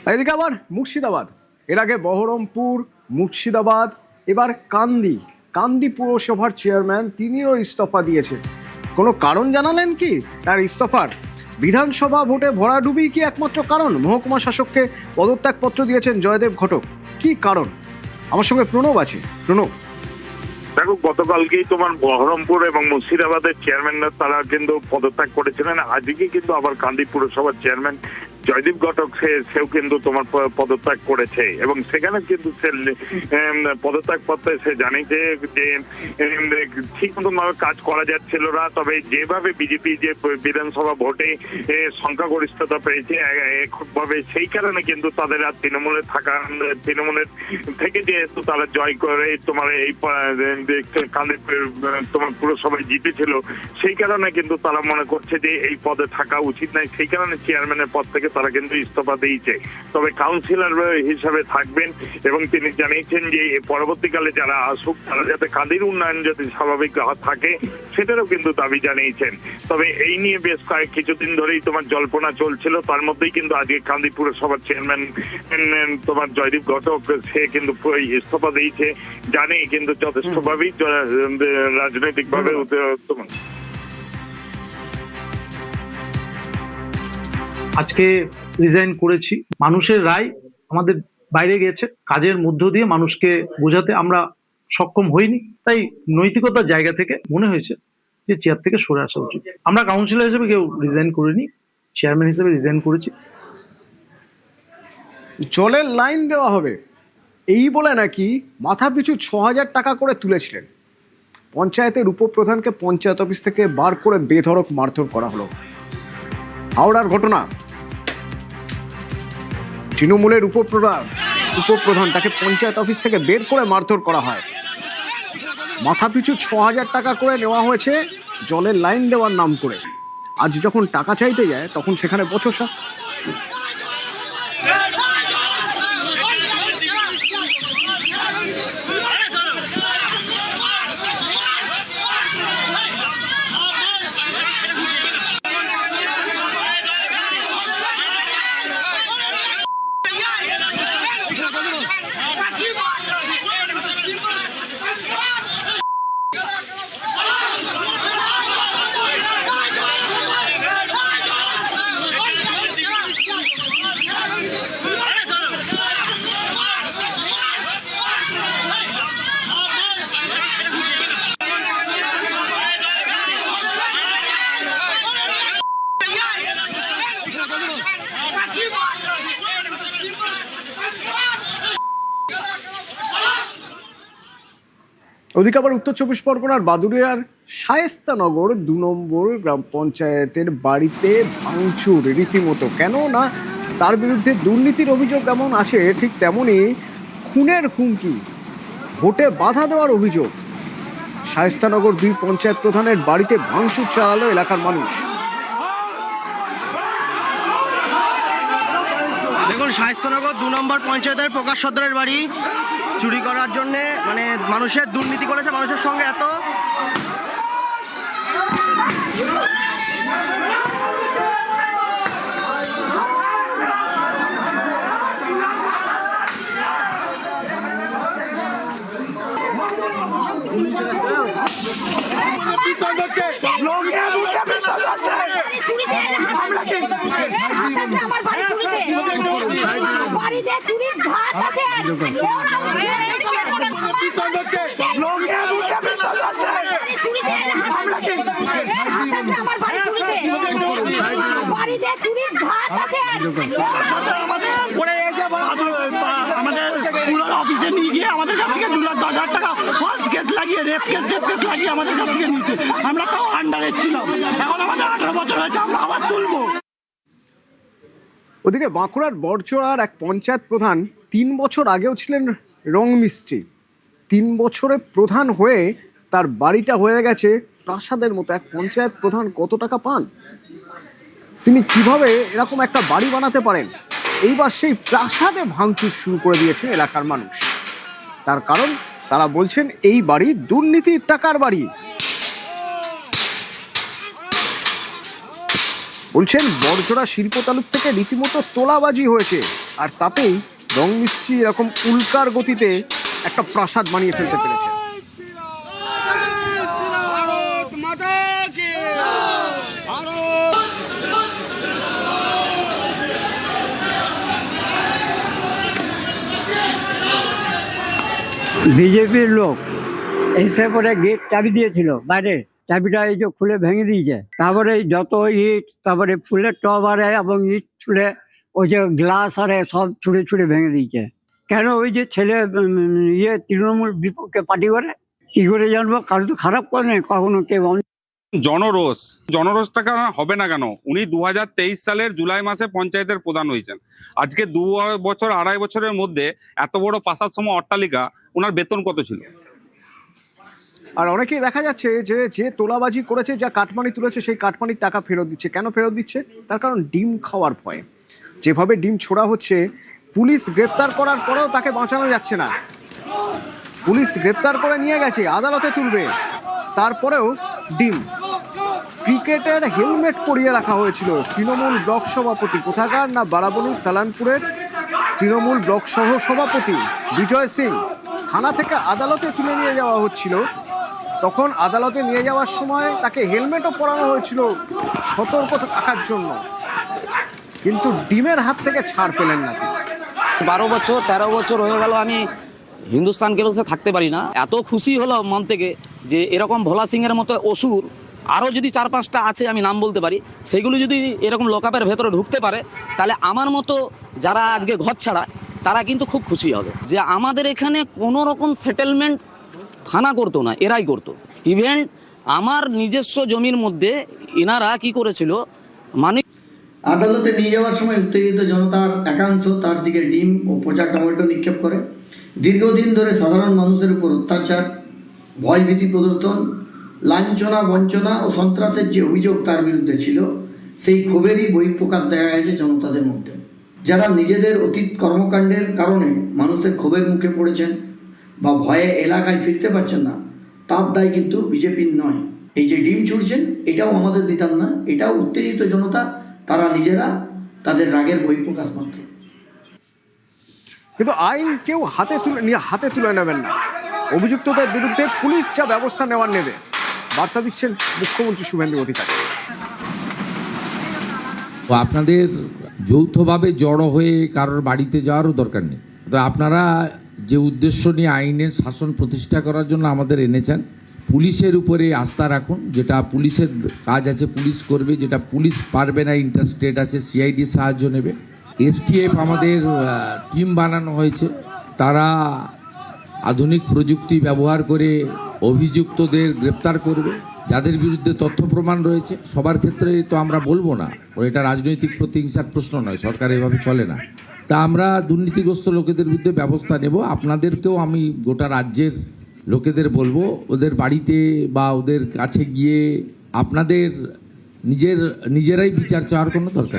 এদিকে আবার মুর্শিদাবাদ, এর আগে বহরমপুর, মুর্শিদাবাদ, এবার কান্দি পুরসভার চেয়ারম্যান তিনিও ইস্তফা দিয়েছেন। কোনো কারণ জানালেন কি তার ইস্তফার? বিধানসভা ভোটে ভরাডুবি কি একমাত্র কারণ? মহকুমা শাসককে পদত্যাগপত্র দিয়েছেন জয়দেব ঘটক। কি কারণ? আমার সঙ্গে প্রণব আছে। প্রণব, দেখো, গতকালকেই তোমার বহরমপুর এবং মুর্শিদাবাদের চেয়ারম্যানরা তারা কিন্তু পদত্যাগ করেছিলেন। আজকে কিন্তু আবার কান্দি পুরসভার চেয়ারম্যান জয়দীপ ঘটক সেও কিন্তু তোমার পদত্যাগ করেছে এবং সেখানে কিন্তু পদত্যাগ পত্রে সে জানিয়েছে যে ঠিক মতন ভাবে কাজ করা যাচ্ছিল না। তবে যেভাবে বিজেপি যে বিধানসভা ভোটে সংখ্যাগরিষ্ঠতা পেয়েছে এককভাবে, সেই কারণে কিন্তু তাদের আর তৃণমূলের থেকে যেহেতু তারা জয় করে তোমার এই কান্দি তোমার পুরসভায় জিতেছিল, সেই কারণে কিন্তু তারা মনে করছে যে এই পদে থাকা উচিত নয়। সেই কারণে চেয়ারম্যানের পদ থেকে তারা কিন্তু ইস্তফা দিয়েছে। তবে কাউন্সিলর হিসাবে থাকবেন এবং তিনি জানিয়েছেন যে পরবর্তীকালে যারা আসুক তারা যাতে কান্দির উন্নয়ন যদি স্বাভাবিক থাকে সেটারও কিন্তু দাবি জানিয়েছেন। তবে এই নিয়ে বেশ কিছুদিন ধরেই তোমার জল্পনা চলছিল। তার মধ্যেই কিন্তু আজকে কান্দি পুরসভার চেয়ারম্যান তোমার জয়দীপ ঘটক সে কিন্তু ইস্তফা দিয়েছে। জানে কিন্তু যথেষ্টভাবেই রাজনৈতিকভাবে তোমার আজকে রিজাইন করেছি। মানুষের রায় আমাদের বাইরে গেছে, কাজের মধ্য দিয়ে মানুষকে বোঝাতে আমরা সক্ষম হইনি। তাই নৈতিকতার জায়গা থেকে মনে হয়েছে যে চেয়ার থেকে সরে আসা উচিত। আমরা কাউন্সিলর হিসেবে কেউ রিজাইন করিনি, চেয়ারম্যান হিসেবে রিজাইন করেছি। জলের লাইন দেওয়া হবে এই বলে নাকি মাথা পিছু ৬,০০০ টাকা করে তুলেছিলেন। পঞ্চায়েতের উপপ্রধানকে পঞ্চায়েত অফিস থেকে বার করে বেধড়ক মারধর করা হলো। হাওড়ার ঘটনা, তৃণমূলের উপপ্রধান তাকে পঞ্চায়েত অফিস থেকে বের করে মারধর করা হয়। মাথা পিছু ৬,০০০ টাকা করে নেওয়া হয়েছে জলের লাইন দেওয়ার নাম করে। আজ যখন টাকা চাইতে যায় তখন সেখানে বচসা। ওদিকে আবার উত্তর ২৪ পরগনার বাদুড়িয়ার শায়েস্তানগর ২ নম্বর গ্রাম পঞ্চায়েতের বাড়িতে ভাঙচুর রীতিমতো। কেন না তার বিরুদ্ধে দুর্নীতির অভিযোগ যেমন আছে, ঠিক তেমনই খুনের হুমকি, ভোটে বাধা দেওয়ার অভিযোগ। শায়েস্তানগর ২ পঞ্চায়েত প্রধানের বাড়িতে ভাঙচুর চালালো এলাকার মানুষ। দেখুন, শায়েস্তানগর ২ নম্বর পঞ্চায়েতের প্রকাশ সর্দারের বাড়ি চুরি করার জন্য মানে মানুষের দুর্নীতি করেছে, মানুষের সঙ্গে এত অফিসে নিয়ে গিয়ে আমাদের কাছ থেকে ২,১০,০০০ টাকা ফার্স্ট কেস লাগিয়ে রেপ কেস লাগিয়ে আমাদের কাছ থেকে নিচ্ছে। আমরা তাও আন্ডারে ছিলাম, এখন আমাদের ১৮ বছর হয়েছে, আমরা আবার তুলবো। ওদিকে বাঁকুড়ার বড়চড়ার এক পঞ্চায়েত প্রধান ৩ বছর আগেও ছিলেন রং মিস্ত্রি। ৩ বছরে প্রধান হয়ে তার বাড়িটা হয়ে গেছে প্রাসাদের মতো। এক পঞ্চায়েত প্রধান কত টাকা পান? তিনি কিভাবে এরকম একটা বাড়ি বানাতে পারেন? এইবার সেই প্রাসাদে ভাঙচুর শুরু করে দিয়েছে এলাকার মানুষ। তার কারণ তারা বলছেন এই বাড়ি দুর্নীতির টাকার বাড়ি। বলছেন বড়জোড়া শিল্প তালুক থেকে রীতিমতো তোলাবাজি হয়েছে, আর তাতেই রং মিস্ত্রি এরকম উল্কার গতিতে একটা প্রাসাদ বানিয়ে ফেলতে পেরেছে। বিজেপির লোক এসে পরে গেট চাবি দিয়েছিল বাইরে, চাবিটা এই যে খুলে ভেঙে দিয়েছে। তারপরে যত ইট, তারপরে ফুলের টব আরে এবং ইট ছুঁড়ে ওই যে গ্লাস আরে সব ছুঁড়ে ছুঁড়ে ভেঙে দিয়েছে। কেন? ওই যে ছেলে তৃণমূল বিপক্ষে পার্টি করে, কি করে জানবো? কারো তো খারাপ করে নেই কখনো কেউ। জনরোষটা কেন হবে না কেন? উনি 2023 সালের জুলাই মাসে পঞ্চায়েতের প্রধান হয়েছেন। আজকে 2 বছর 2.5 বছরের মধ্যে এত বড় প্রাসাদ সম অট্টালিকা, ওনার বেতন কত ছিল? আর অনেকেই দেখা যাচ্ছে যে যে তোলাবাজি করেছে, যা কাটমানি তুলেছে, সেই কাটমানির টাকা ফেরত দিচ্ছে। কেন ফেরত দিচ্ছে? তার কারণ ডিম খাওয়ার ভয়ে। যেভাবে ডিম ছোড়া হচ্ছে, পুলিশ গ্রেপ্তার করার পরেও তাকে বাঁচানো যাচ্ছে না। পুলিশ গ্রেপ্তার করে নিয়ে গেছে, আদালতে তুলবে, তারপরেও ডিম। ক্রিকেটের হেলমেট পরিয়ে রাখা হয়েছিল তৃণমূল ব্লক সভাপতি কোথাকার না বারাবণী সালানপুরের তৃণমূল ব্লক সহ সভাপতি বিজয় সিং। থানা থেকে আদালতে তুলে নিয়ে যাওয়া হচ্ছিল, তখন আদালতে নিয়ে যাওয়ার সময় তাকে হেলমেটও পরানো হয়েছিল সতর্ক থাকার জন্য, কিন্তু ডিমের হাত থেকে ছাড় পেলেন না। 12 বছর 13 বছর হয়ে গেল আমি হিন্দুস্তান কেবলসে থাকতে পারি না। এত খুশি হলো মন থেকে যে এরকম ভোলা সিংয়ের মতো অসুর আরও যদি 4-5টা আছে, আমি নাম বলতে পারি, সেগুলো যদি এরকম লকআপের ভেতরে ঢুকতে পারে, তাহলে আমার মতো যারা আজকে ঘর ছাড়া তারা কিন্তু খুব খুশি হবে। যে আমাদের এখানে কোনো রকম সেটেলমেন্ট থানা করতো না, এরাই করতো। ইভেন আমার নিজস্ব জমির মধ্যে এনারা কি করেছিল, মানে আদালতে নিয়ে যাওয়ার সময় উত্তেজিত জনতার একাংশ তার দিকে ডিম ও পচা টমেটো নিক্ষেপ করে। দীর্ঘদিন ধরে সাধারণ মানুষের উপর অত্যাচার, ভয়ভীতি প্রদর্শন, লাঞ্ছনা, বঞ্চনা ও সন্ত্রাসের যে অভিযোগ তার বিরুদ্ধে ছিল, সেই ক্ষোভেরই বহিঃপ্রকাশ দেখা গেছে জনতাদের মধ্যে। যারা নিজেদের অতীত কর্মকাণ্ডের কারণে মানুষের ক্ষোভের মুখে পড়েছেন বা ভয়ে এলাকায় ফিরতে পারছেন না, তার দায় কিন্তু বিজেপির নয়। এই যে ডিম ছুড়ছেন, এটাও আমাদের দিতাম না, এটাও উত্তেজিত জনতা, তারা নিজেরা তাদের রাগের বহিঃপ্রকাশ মাত্র। কিন্তু আইন কেউ হাতে তুলে নেবেন না। অভিযুক্তদের বিরুদ্ধে পুলিশ যা ব্যবস্থা নেওয়ার নেবে, বার্তা দিচ্ছেন মুখ্যমন্ত্রী শুভেন্দু অধিকারী। আপনাদের যৌথভাবে জড়ো হয়ে কারোর বাড়িতে যাওয়ারও দরকার নেই। তো আপনারা যে উদ্দেশ্য নিয়ে আইনের শাসন প্রতিষ্ঠা করার জন্য আমাদের এনেছেন, পুলিশের উপরে আস্থা রাখুন। যেটা পুলিশের কাজ আছে পুলিশ করবে, যেটা পুলিশ পারবে না, ইন্টারস্টেট আছে, সিআইডির সাহায্য নেবে। এসটিএফ আমাদের টিম বানানো হয়েছে, তারা আধুনিক প্রযুক্তি ব্যবহার করে অভিযুক্তদের গ্রেপ্তার করবে। যাদের বিরুদ্ধে তথ্য প্রমাণ রয়েছে, সবার ক্ষেত্রে তো আমরা বলবো না, এটা রাজনৈতিক প্রতিহিংসার প্রশ্ন নয়, সরকার এভাবে চলে না। তা আমরা দুর্নীতিগ্রস্ত লোকেদের বিরুদ্ধে ব্যবস্থা নেব। আপনাদেরকেও আমি গোটা রাজ্যের লোকেদের বলবো, ওদের বাড়িতে বা ওদের কাছে গিয়ে আপনাদের নিজেরাই বিচার চাওয়ার কোনো দরকার নেই।